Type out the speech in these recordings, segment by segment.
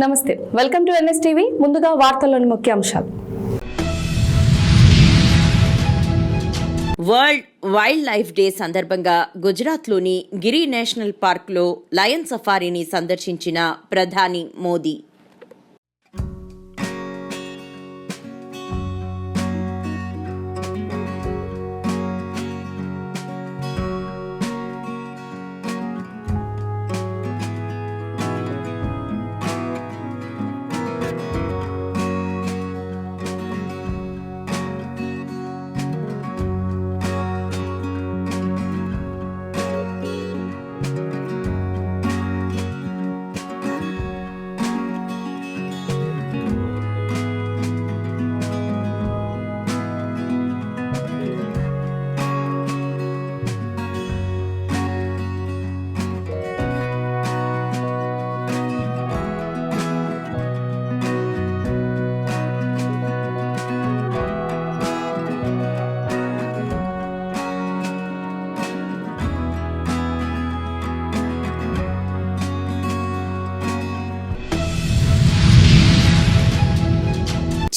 నమస్తే, welcome to NS TV. ముందుగా వార్తల్లోని ముఖ్యాంశాలు. వరల్డ్ వైల్డ్ లైఫ్ డే సందర్భంగా గుజరాత్లోని గిరి నేషనల్ పార్క్లో లయన్ సఫారీని సందర్శించిన ప్రధాని మోదీ.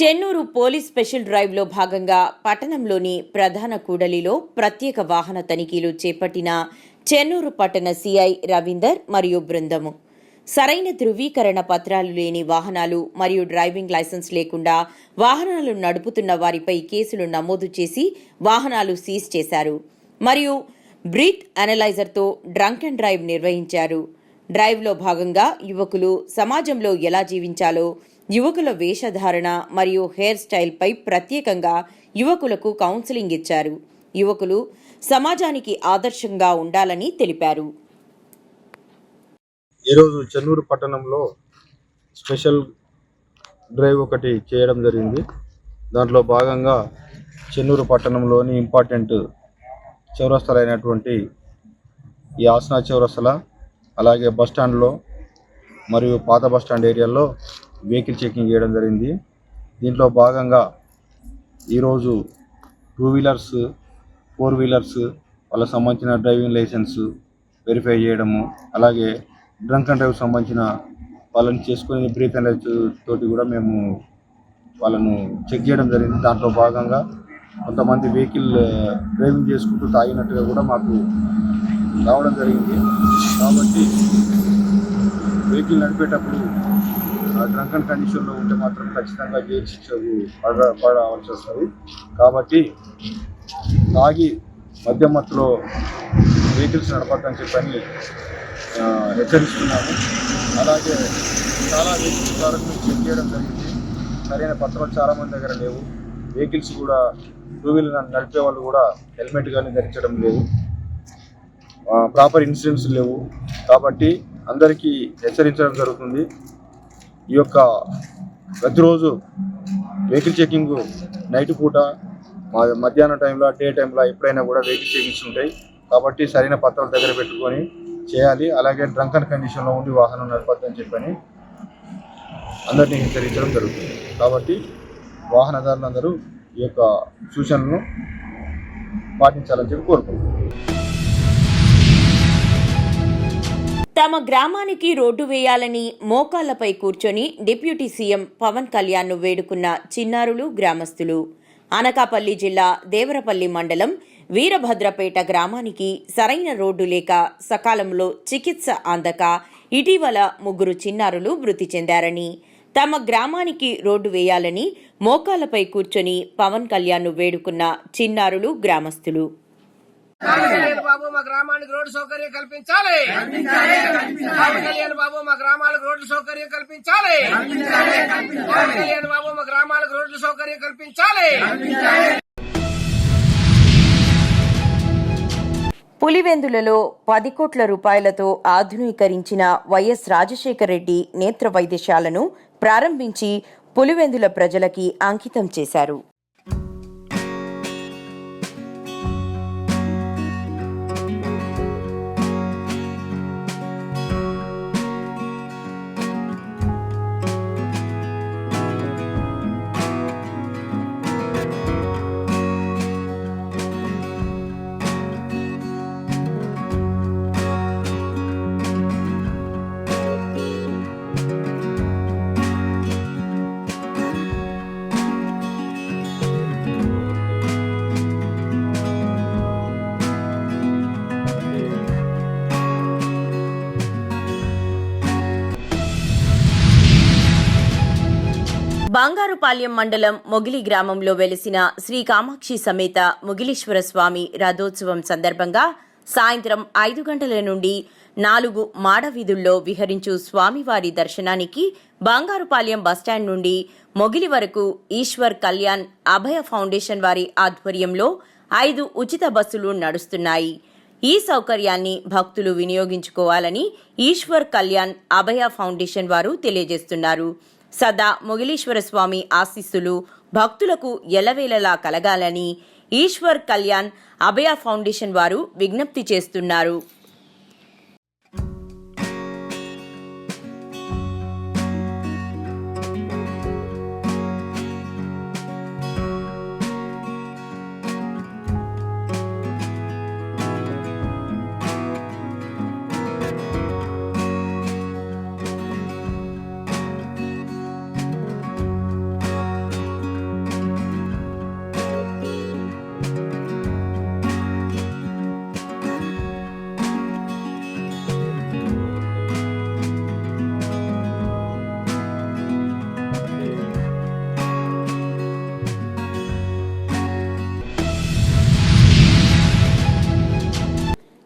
చెన్నూరు పోలీస్ స్పెషల్ డ్రైవ్లో భాగంగా పట్టణంలోని ప్రధాన కూడలిలో ప్రత్యేక వాహన తనిఖీలు చేపట్టిన చెన్నూరు పట్టణ సిఐ రవీందర్ మరియు బృందము. సరైన ధృవీకరణ పత్రాలు లేని వాహనాలు మరియు డ్రైవింగ్ లైసెన్స్ లేకుండా వాహనాలు నడుపుతున్న వారిపై కేసులు నమోదు చేసి వాహనాలు సీజ్ చేశారు మరియు బ్రీత్ అనలైజర్తో డ్రంక్ అండ్ డ్రైవ్ నిర్వహించారు. డ్రైవ్లో భాగంగా యువకులు సమాజంలో ఎలా జీవించాలో, యువకుల వేషధారణ మరియు హెయిర్ స్టైల్పై ప్రత్యేకంగా యువకులకు కౌన్సిలింగ్ ఇచ్చారు. యువకులు సమాజానికి ఆదర్శంగా ఉండాలని తెలిపారు. ఈరోజు చెన్నూరు పట్టణంలో స్పెషల్ డ్రైవ్ ఒకటి చేయడం జరిగింది. దాంట్లో భాగంగా చెన్నూరు పట్టణంలోని ఇంపార్టెంట్ చౌరస్తలైనటువంటి ఈ ఆసనా చౌరస్తల, అలాగే బస్టాండ్లో మరియు పాత బస్టాండ్ ఏరియాలో వెహికల్ చెకింగ్ చేయడం జరిగింది. దీంట్లో భాగంగా ఈరోజు 2 వీలర్స్ 4 వీలర్స్ వాళ్ళకి సంబంధించిన డ్రైవింగ్ లైసెన్స్ వెరిఫై చేయడము, అలాగే డ్రంక్ అండ్ డ్రైవ్ సంబంధించిన వాళ్ళని చేసుకుని బ్రీత్ అండ్ తోటి కూడా మేము వాళ్ళను చెక్ చేయడం జరిగింది. దాంట్లో భాగంగా కొంతమంది వెహికల్ డ్రైవింగ్ చేసుకుంటూ తాగినట్టుగా కూడా మాకు రావడం జరిగింది. కాబట్టి వెహికల్ నడిపేటప్పుడు డ్రంక్ అండ్ కండిషన్లో ఉంటే మాత్రం ఖచ్చితంగా జైలు శిక్షకు పడవలసి వస్తుంది. కాబట్టి తాగి మద్యం మత్తులో వెహికల్స్ నడపద్దని చెప్పని హెచ్చరిస్తున్నాము. అలాగే చాలా వెహికల్స్ ద్వారా చెక్ చేయడం జరిగింది. సరైన పత్రాలు చాలామంది దగ్గర లేవు. వెహికల్స్ కూడా 2 వీలర్ నడిపే వాళ్ళు కూడా హెల్మెట్ కానీ ధరించడం లేదు. ప్రాపర్ ఇన్సూరెన్స్ లేవు. కాబట్టి అందరికీ హెచ్చరించడం జరుగుతుంది. ఈ యొక్క ప్రతిరోజు వెహికల్ చెకింగ్ నైట్ పూట, మధ్యాహ్నం టైంలో, డే టైంలో ఎప్పుడైనా కూడా వెహికల్ చెకింగ్స్ ఉంటాయి. కాబట్టి సరైన పత్రాలు దగ్గర పెట్టుకొని చేయాలి. అలాగే డ్రంక్ అండ్ కండిషన్లో ఉండి వాహనం నడపద్దని చెప్పని అందరినీ హెచ్చరించడం జరుగుతుంది. కాబట్టి వాహనదారులందరూ ఈ యొక్క సూచనలను పాటించాలని చెప్పి కోరుకుంటున్నాను. తమ గ్రామానికి రోడ్డు వేయాలని మోకాళ్లపై కూర్చొని డిప్యూటీ సీఎం పవన్ కళ్యాణ్ను వేడుకున్న చిన్నారులు, గ్రామస్తులు. అనకాపల్లి జిల్లా దేవరపల్లి మండలం వీరభద్రపేట గ్రామానికి సరైన రోడ్డు లేక సకాలంలో చికిత్స అందక ఇటీవల 3 చిన్నారులు మృతి చెందారని, తమ గ్రామానికి రోడ్డు వేయాలని మోకాళ్లపై కూర్చొని పవన్ కళ్యాణ్ను వేడుకున్న చిన్నారులు, గ్రామస్తులు. బాబు మా గ్రామానికి రోడ్డు సౌకర్యం కల్పించాలి. కళ్యాణ్ బాబు మా గ్రామాలకు రోడ్డు సౌకర్యం కల్పించాలి. కళ్యాణ్ బాబు మా గ్రామాలకు రోడ్డు సౌకర్యం కల్పించాలి. పులివెందులలో 10 కోట్ల రూపాయలతో ఆధునీకరించిన వైఎస్ రాజశేఖర రెడ్డి నేత్ర వైద్యశాలను ప్రారంభించి పులివెందుల ప్రజలకి అంకితం చేశారు. బంగారుపాలెం మండలం మొగిలి గ్రామంలో వెలిసిన శ్రీ కామాక్షి సమేత మొగిలీశ్వర స్వామి రథోత్సవం సందర్భంగా సాయంత్రం 5 గంటల నుండి 4 మాడవీధుల్లో విహరించు స్వామివారి దర్శనానికి బంగారుపాలెం బస్టాండ్ నుండి మొగిలి వరకు ఈశ్వర్ కళ్యాణ్ అభయ ఫౌండేషన్ వారి ఆధ్వర్యంలో 5 ఉచిత బస్సులు నడుస్తున్నాయి. ఈ సౌకర్యాన్ని భక్తులు వినియోగించుకోవాలని ఈశ్వర్ కళ్యాణ్ అభయ ఫౌండేషన్ వారు తెలియజేస్తున్నారు. సదా మొగిలీశ్వర స్వామి ఆశీస్సులు భక్తులకు ఎలవేళలా కలగాలని ఈశ్వర్ కళ్యాణ్ అభయ ఫౌండేషన్ వారు విజ్ఞప్తి చేస్తున్నారు.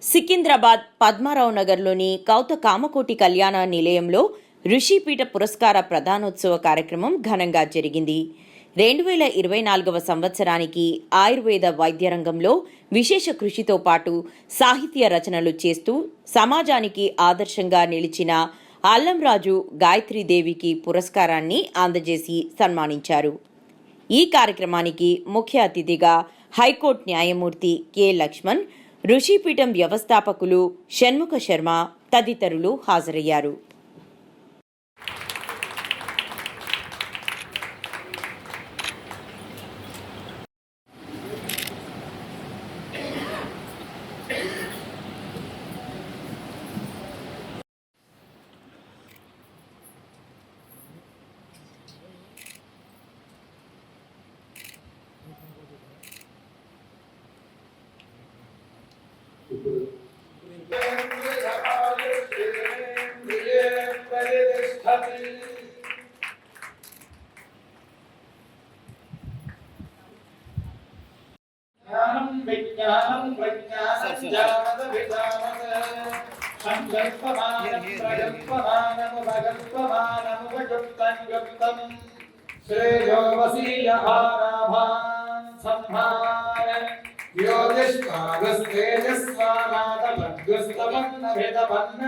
సికింద్రాబాద్ పద్మారావు నగర్లోని కౌత కామకోటి కళ్యాణ నిలయంలో ఋషిపీఠ పురస్కార ప్రదానోత్సవ కార్యక్రమం ఘనంగా జరిగింది. 2024వ సంవత్సరానికి ఆయుర్వేద వైద్య రంగంలో విశేష కృషితో పాటు సాహిత్య రచనలు చేస్తూ సమాజానికి ఆదర్శంగా నిలిచిన అల్లంరాజు గాయత్రీదేవికి పురస్కారాన్ని అందజేసి సన్మానించారు. ఈ కార్యక్రమానికి ముఖ్య అతిథిగా హైకోర్టు న్యాయమూర్తి కె. లక్ష్మణ్, ఋషిపీఠం వ్యవస్థాపకులు షణ్ముఖ శర్మ తదితరులు హాజరయ్యారు. విజ్ఞానం ప్రజ్ఞానం జానద విధానద సంకల్పమానం ప్రకల్పమానము భగల్పమానము భజుక్తం గుప్తం శ్రేయో వసీయ ఆరాభాన్ సంహార యోగిష్ఠాగస్తేజస్వానాదమద్గుస్తమన్న భేదపన్న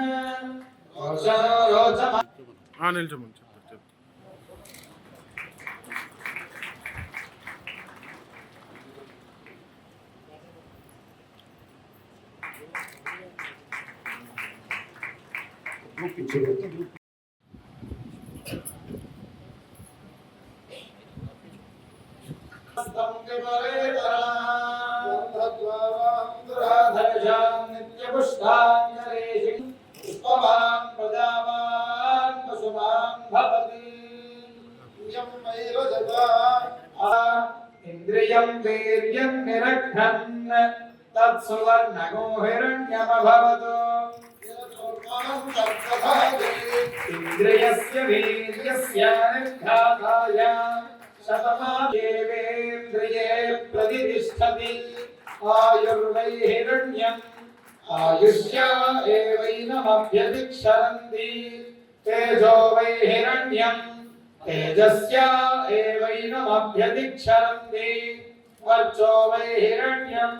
ఓషనో రోచమ నిల్చోమని ఇంద్రియం వీర్యం నిరఘ్నన్ తత్సువర్ణగో హిరణ్యమభవతు ఇంద్రియస్య వీర్యస్య నిర్ఘాతాయ శతమాదేవేంద్రియే ప్రతిష్టతి ఆయుర్వై హిరణ్యం ఆయుష్యా ఏవైనమభ్యతిక్షరంతి తేజో వై హిరణ్యం తేజస్యా ఏవైనమభ్యతిక్షరంతి వర్చో వై హిరణ్యం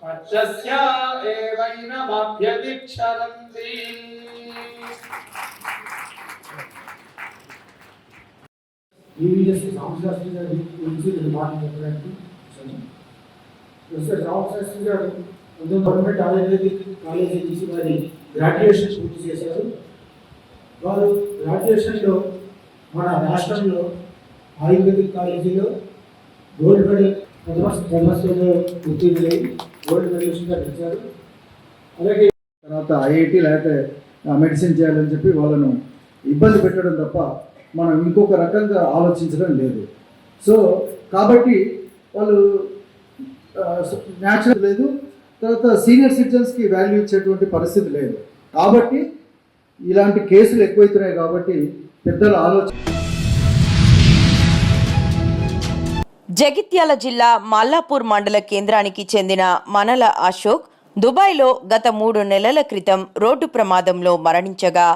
వర్చస్యా ఏవైనమభ్యతిక్షరంతి. రామశాస్త్రి గారి గురించి నేను మాట్లాడడానికి ప్రొఫెసర్ రామశాస్త్రి గారు గవర్నమెంట్ ఆయుర్వేదిక్ కాలేజీ నుంచి వారి గ్రాడ్యుయేషన్ పూర్తి చేశారు. వారు గ్రాడ్యుయేషన్లో మన రాష్ట్రంలో ఆయుర్వేదిక్ కాలేజీలో గోల్డ్ మెడల్ ప్రథమస్థానంలో ఉత్తీర్ణులై గోల్డ్ మెడలిస్ట్గా నిలిచారు. అలాగే తర్వాత ఐఐటి లేకపోతే మెడిసిన్ చేయాలని చెప్పి వాళ్ళను ఇబ్బంది పెట్టడం తప్ప మనం ఇంకొక రకంగా ఆలోచించడం లేదు. సో కాబట్టి వాళ్ళు న్యాచురల్ లేదు, తర్వాత సీనియర్ సిటిజన్స్కి వాల్యూ ఇచ్చేటువంటి పరిస్థితి లేదు. కాబట్టి ఇలాంటి కేసులు ఎక్కువైతున్నాయి. కాబట్టి పెద్దల ఆలోచన జగిత్యాల జిల్లా మల్లాపూర్ మండల కేంద్రానికి చెందిన మనల అశోక్ దుబాయ్లో గత 3 నెలల క్రితం రోడ్డు ప్రమాదంలో మరణించగా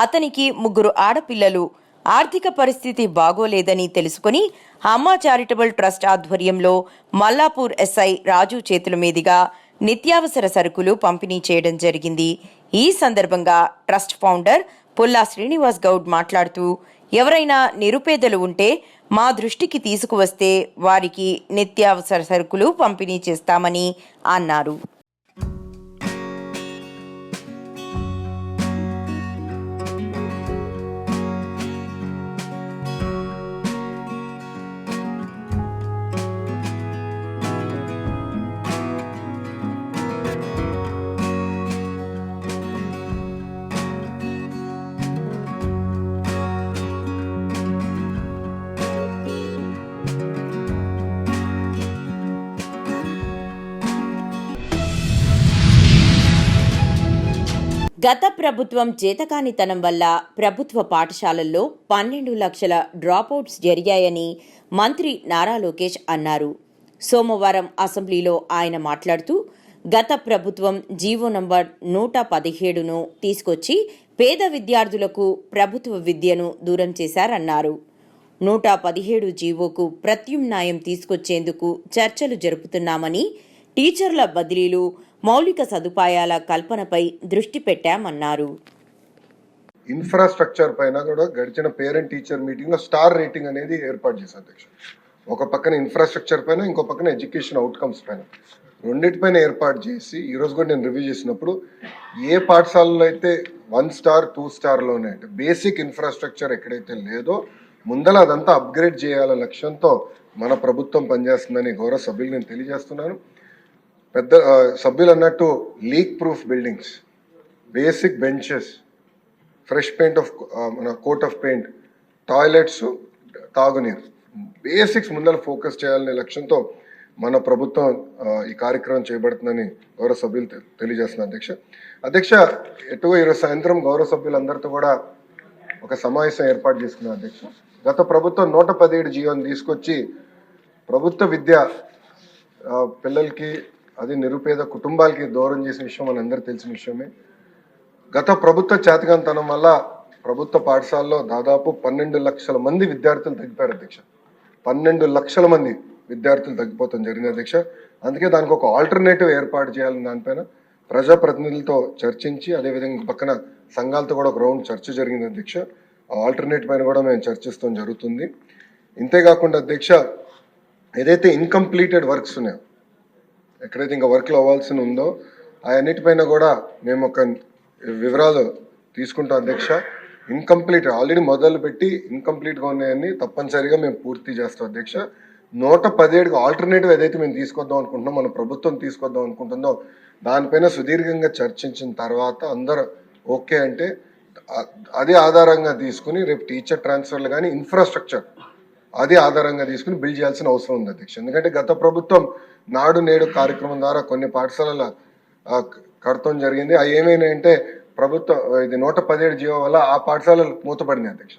అతనికి 3 ఆడపిల్లలు. ఆర్థిక పరిస్థితి బాగోలేదని తెలుసుకుని అమ్మ చారిటబుల్ ట్రస్ట్ ఆధ్వర్యంలో మల్లాపూర్ ఎస్ఐ రాజు చేతుల మీదుగా నిత్యావసర సరుకులు పంపిణీ చేయడం జరిగింది. ఈ సందర్భంగా ట్రస్ట్ ఫౌండర్ పుల్లా శ్రీనివాస్ గౌడ్ మాట్లాడుతూ, ఎవరైనా నిరుపేదలు ఉంటే మా దృష్టికి తీసుకువస్తే వారికి నిత్యావసర సరుకులు పంపిణీ చేస్తామని అన్నారు. గత ప్రభుత్వం చేతకానితనం వల్ల ప్రభుత్వ పాఠశాలల్లో 12 లక్షల డ్రాపౌట్స్ జరిగాయని మంత్రి నారా లోకేష్ అన్నారు. సోమవారం అసెంబ్లీలో ఆయన మాట్లాడుతూ, గత ప్రభుత్వం జీవో నంబర్ 117ను తీసుకొచ్చి పేద విద్యార్థులకు ప్రభుత్వ విద్యను దూరం చేశారన్నారు. 117 జీవోకు ప్రత్యామ్నాయం తీసుకొచ్చేందుకు చర్చలు జరుపుతున్నామని, టీచర్ల బదిలీలు, మౌలిక సదుపాయాల కల్పనపై దృష్టి పెట్టామన్నారు. ఇన్ఫ్రాస్ట్రక్చర్ పైన కూడా గడిచిన పేరెంట్ టీచర్ మీటింగ్ లో స్టార్ రేటింగ్ అనేది ఏర్పాటు చేశారు అధ్యక్ష. ఒక పక్కన ఇన్ఫ్రాస్ట్రక్చర్ పైన, ఇంకో పక్కన ఎడ్యుకేషన్ అవుట్కమ్స్ పైన, రెండింటిపైన ఏర్పాటు చేసి ఈరోజు కూడా నేను రివ్యూ చేసినప్పుడు ఏ పాఠశాలలో అయితే 1 స్టార్ 2 స్టార్లోనే అంటే బేసిక్ ఇన్ఫ్రాస్ట్రక్చర్ ఎక్కడైతే లేదో ముందల అదంతా అప్గ్రేడ్ చేయాల లక్ష్యంతో మన ప్రభుత్వం పనిచేస్తుందని గౌరవ సభ్యులు నేను తెలియజేస్తున్నాను. పెద్ద సభ్యులు అన్నట్టు leak proof buildings, basic benches, fresh paint of మన కోట్ ఆఫ్ పెయింట్, టాయిలెట్స్, తాగునీరు, బేసిక్స్ ముందర ఫోకస్ చేయాలనే లక్ష్యంతో మన ప్రభుత్వం ఈ కార్యక్రమం చేయబడుతుందని గౌరవ సభ్యులు తెలియజేస్తున్నారు అధ్యక్ష. ఎటువో ఈరోజు సాయంత్రం గౌరవ సభ్యులందరితో కూడా ఒక సమావేశం ఏర్పాటు చేసుకున్నారు అధ్యక్ష. గత ప్రభుత్వం 117 జీవోని తీసుకొచ్చి ప్రభుత్వ విద్య పిల్లలకి, అది నిరుపేద కుటుంబాలకి దూరం చేసిన విషయం మనందరూ తెలిసిన విషయమే. గత ప్రభుత్వ చేతకానితనం వల్ల ప్రభుత్వ పాఠశాలలో దాదాపు 12 లక్షల మంది విద్యార్థులు తగ్గిపోయారు అధ్యక్ష. 12 లక్షల మంది విద్యార్థులు తగ్గిపోతాం జరిగింది అధ్యక్ష. అందుకే దానికి ఒక ఆల్టర్నేటివ్ ఏర్పాటు చేయాలని దానిపైన ప్రజాప్రతినిధులతో చర్చించి, అదేవిధంగా పక్కన సంఘాలతో కూడా ఒక రౌండ్ చర్చ జరిగింది అధ్యక్ష. ఆ ఆల్టర్నేటివ్ పైన కూడా మేము చర్చిస్తాం జరుగుతుంది. ఇంతేకాకుండా అధ్యక్ష, ఏదైతే ఇన్కంప్లీటెడ్ వర్క్స్ ఉన్నాయో, ఎక్కడైతే ఇంకా వర్క్లు అవ్వాల్సి ఉందో అన్నిటిపైన కూడా మేము ఒక వివరాలు తీసుకుంటాం అధ్యక్ష. ఇన్కంప్లీట్ ఆల్రెడీ మొదలు పెట్టి ఇన్కంప్లీట్గా ఉన్నాయని తప్పనిసరిగా మేము పూర్తి చేస్తాం అధ్యక్ష. 117కి ఆల్టర్నేటివ్ ఏదైతే మేము తీసుకొద్దాం అనుకుంటున్నాం, మన ప్రభుత్వం తీసుకొద్దాం అనుకుంటుందో దానిపైన సుదీర్ఘంగా చర్చించిన తర్వాత అందరూ ఓకే అంటే అదే ఆధారంగా తీసుకుని రేపు టీచర్ ట్రాన్స్ఫర్లు కానీ ఇన్ఫ్రాస్ట్రక్చర్ అదే ఆధారంగా తీసుకుని బిల్డ్ చేయాల్సిన అవసరం ఉంది అధ్యక్ష. ఎందుకంటే గత ప్రభుత్వం నాడు నేడు కార్యక్రమం ద్వారా కొన్ని పాఠశాలల కడతం జరిగింది. అవి ఏమైనాయంటే ప్రభుత్వం ఇది 117 జీవో వల్ల ఆ పాఠశాలలు మూతపడింది అధ్యక్ష.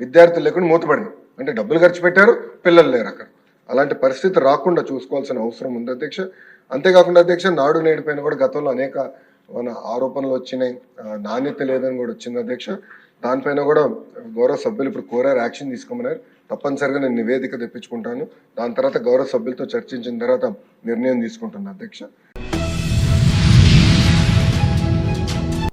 విద్యార్థులు లేకుండా మూతపడింది, అంటే డబ్బులు ఖర్చు పెట్టారు, పిల్లలు లేరు అక్కడ. అలాంటి పరిస్థితి రాకుండా చూసుకోవాల్సిన అవసరం ఉంది అధ్యక్ష. అంతేకాకుండా అధ్యక్ష, నాడు నేడు పైన కూడా గతంలో అనేక మన ఆరోపణలు వచ్చినాయి, నాణ్యత లేదని కూడా వచ్చింది అధ్యక్ష. దానిపైన కూడా గౌరవ సభ్యులు ఇప్పుడు కోరారు, యాక్షన్ తీసుకోమన్నారు. తప్పనిసరిగా నేను నివేదిక తెప్పించుకుంటాను. దాని తర్వాత గౌరవ సభ్యులతో చర్చించిన తర్వాత నిర్ణయం తీసుకుంటాను అధ్యక్ష.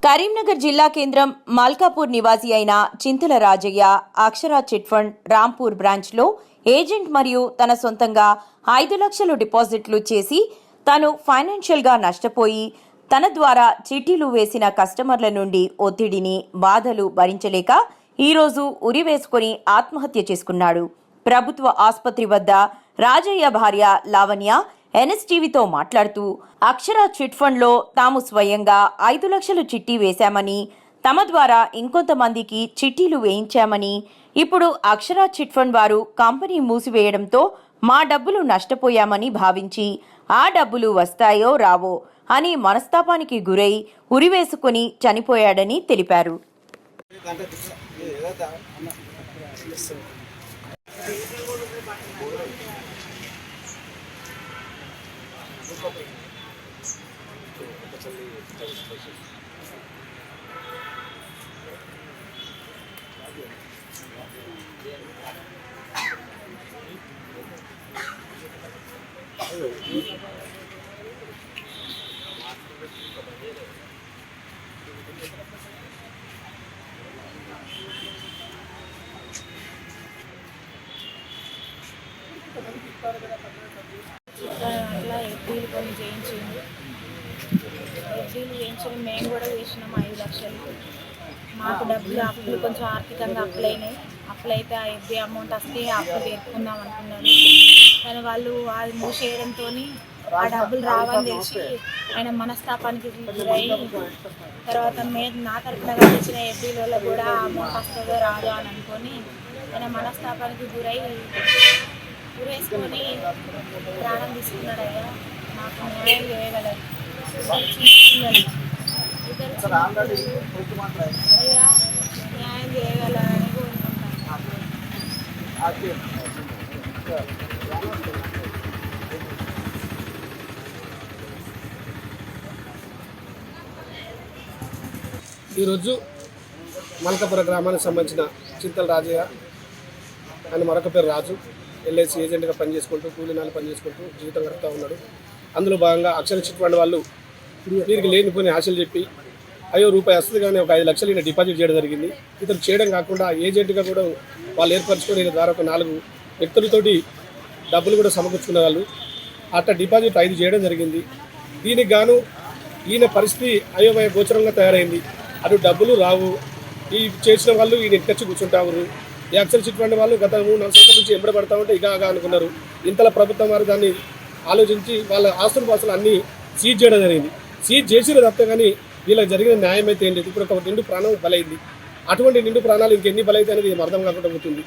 కరీంనగర్ జిల్లా కేంద్రం మల్కాపూర్ నివాసి అయిన చింతల రాజయ్య అక్షర చిట్ ఫండ్ రాంపూర్ బ్రాంచ్లో ఏజెంట్ మరియు తన సొంతంగా 5 లక్షలు డిపాజిట్లు చేసి తాను ఫైనాన్షియల్గా నష్టపోయి తన ద్వారా చిట్టీలు వేసిన కస్టమర్ల నుండి ఒత్తిడిని, బాధలు భరించలేక ఈరోజు ఉరివేసుకుని ఆత్మహత్య చేసుకున్నాడు. ప్రభుత్వ ఆసుపత్రి వద్ద రాజయ్య భార్య లావణ్య ఎన్ఎస్టీవీతో మాట్లాడుతూ, అక్షర చిట్ ఫండ్లో తాము స్వయంగా 5 లక్షలు చిట్టి వేశామని, తమ ద్వారా ఇంకొంతమందికి చిట్టీలు వేయించామని, ఇప్పుడు అక్షర చిట్ ఫండ్ వారు కంపెనీ మూసివేయడంతో మా డబ్బులు నష్టపోయామని భావించి ఆ డబ్బులు వస్తాయో రావో అని మనస్తాపానికి గురై ఉరివేసుకుని చనిపోయాడని తెలిపారు. అట్లా ఎఫ్డీలు కొన్ని చేయించింది. ఎఫ్డీలు చేయించడం మేము కూడా చేసినాం 5 లక్షలు. మాకు డబ్బులు అప్పులు కొంచెం ఆర్థికంగా అప్పులైనాయి. అప్పులైతే ఆ ఎఫ్డీ అమౌంట్ వస్తే అప్పులు తీర్చుకుందాం అనుకున్నాను. కానీ వాళ్ళు అది మూసేయడంతో ఆ డబ్బులు రావని తెలిసి ఆయన మనస్తాపానికి గురై తర్వాత నా తరఫున కట్టించిన ఎఫ్డీలలో కూడా అమౌంట్ వస్తుందో రాదో అని అనుకొని ఆయన మనస్తాపానికి గురేసుకొని ప్రాణం తీసుకున్నాడు. అయ్యా మాకు న్యాయం చేయగలరు. ఇద్దరు అయ్యా న్యాయం చేయగలరని కోరుకుంటున్నాను. ఈరోజు మల్కాపురం గ్రామానికి సంబంధించిన చింతల రాజయ్య ఆయన మరొక పేరు రాజు ఎల్ఐసి ఏజెంట్గా పనిచేసుకుంటూ కూలీనాలు పనిచేసుకుంటూ జీవితం గడుపుతూ ఉన్నాడు. అందులో భాగంగా అక్షర చిట్ ఫండ్ వాళ్ళు వీరికి లేనిపోయిన ఆశలు చెప్పి అయ్యో రూపాయి వస్తుంది కానీ ఒక 5 లక్షలు ఈయన డిపాజిట్ చేయడం జరిగింది. ఇతను చేయడం కాకుండా ఏజెంట్గా కూడా వాళ్ళు ఏర్పరచుకొని ఈయన ద్వారా ఒక 4 వ్యక్తులతోటి డబ్బులు కూడా సమకూర్చుకునే వాళ్ళు అట్లా డిపాజిట్ 5 చేయడం జరిగింది. దీనికి గాను ఈయన పరిస్థితి అయోమయ గోచరంగా తయారైంది. అటు డబ్బులు రావు, ఈ చేసిన వాళ్ళు ఈయన ఎక్కచ్చి కూర్చుంటారు. ఈ అక్షర చిట్ ఫండ్ వాళ్ళు గత 3-4 సంవత్సరాల నుంచి ఎంబడబడతా ఉంటే ఇక అనుకున్నారు. ఇంతలో ప్రభుత్వం వారు దాన్ని ఆలోచించి వాళ్ళ ఆస్తులు పాస్తులు అన్నీ సీజ్ చేయడం జరిగింది. సీజ్ చేసిన తప్ప కానీ వీళ్ళకి జరిగిన న్యాయం అయితే ఏం లేదు. ఇప్పుడు ఒక నిండు ప్రాణం బలైంది. అటువంటి నిండు ప్రాణాలు ఇంకెన్ని బలైతే అనేది అర్థం కాకుండా పోతుంది.